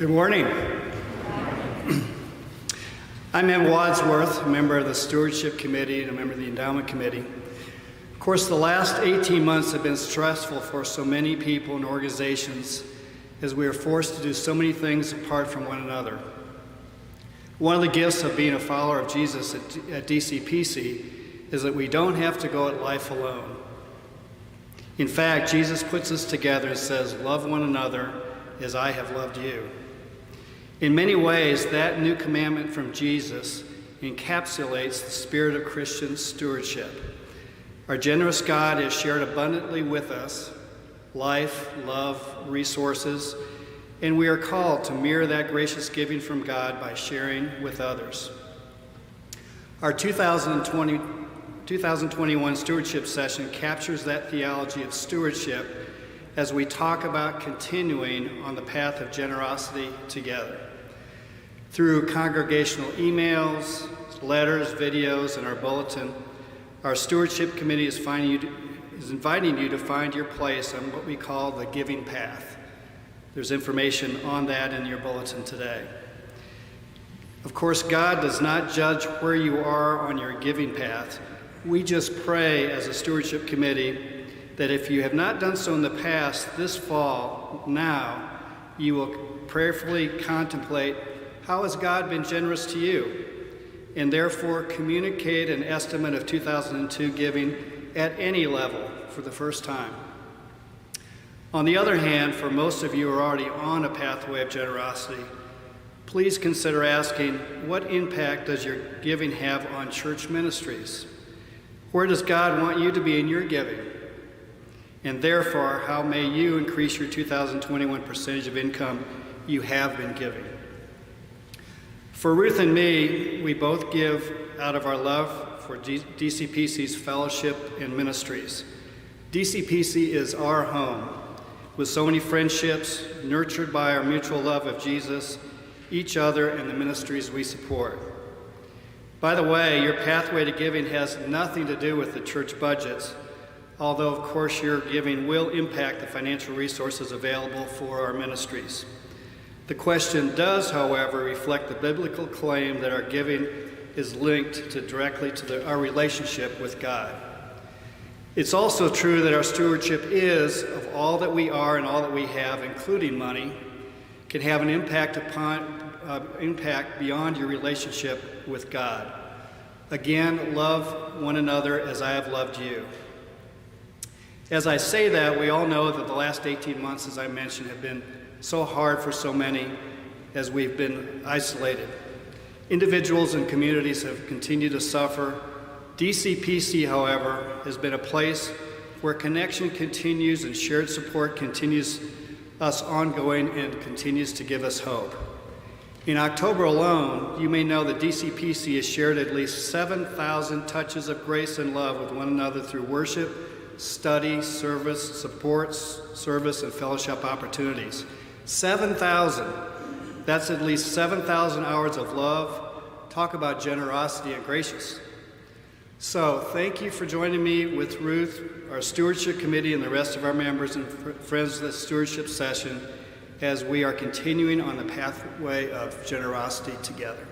Good morning. I'm Ed Wadsworth, a member of the Stewardship Committee and a member of the Endowment Committee. Of course, the last 18 months have been stressful for so many people and organizations as we are forced to do so many things apart from one another. One of the gifts of being a follower of Jesus at DCPC is that we don't have to go at life alone. In fact, Jesus puts us together and says, "Love one another as I have loved you." In many ways, that new commandment from Jesus encapsulates the spirit of Christian stewardship. Our generous God has shared abundantly with us life, love, resources, and we are called to mirror that gracious giving from God by sharing with others. Our 2021 stewardship session captures that theology of stewardship as we talk about continuing on the path of generosity together. Through congregational emails, letters, videos, and our bulletin, our Stewardship Committee is inviting you to find your place on what we call the giving path. There's information on that in your bulletin today. Of course, God does not judge where you are on your giving path. We just pray as a Stewardship Committee that if you have not done so in the past, this fall, now, you will prayerfully contemplate, how has God been generous to you? And therefore communicate an estimate of 2002 giving at any level for the first time. On the other hand, for most of you who are already on a pathway of generosity, please consider asking, what impact does your giving have on church ministries? Where does God want you to be in your giving? And therefore, how may you increase your 2021 percentage of income you have been giving? For Ruth and me, we both give out of our love for DCPC's fellowship and ministries. DCPC is our home, with so many friendships nurtured by our mutual love of Jesus, each other, and the ministries we support. By the way, your pathway to giving has nothing to do with the church budgets, although of course your giving will impact the financial resources available for our ministries. The question does, however, reflect the biblical claim that our giving is linked directly to our relationship with God. It's also true that our stewardship is, of all that we are and all that we have, including money, can have an impact beyond your relationship with God. Again, love one another as I have loved you. As I say that, we all know that the last 18 months, as I mentioned, have been so hard for so many as we've been isolated. Individuals and communities have continued to suffer. DCPC, however, has been a place where connection continues and shared support continues us ongoing and continues to give us hope. In October alone, you may know that DCPC has shared at least 7,000 touches of grace and love with one another through worship, study, service, supports, service, and fellowship opportunities. 7,000. That's at least 7,000 hours of love. Talk about generosity and gracious. So thank you for joining me with Ruth, our Stewardship Committee, and the rest of our members and friends of the Stewardship session as we are continuing on the pathway of generosity together.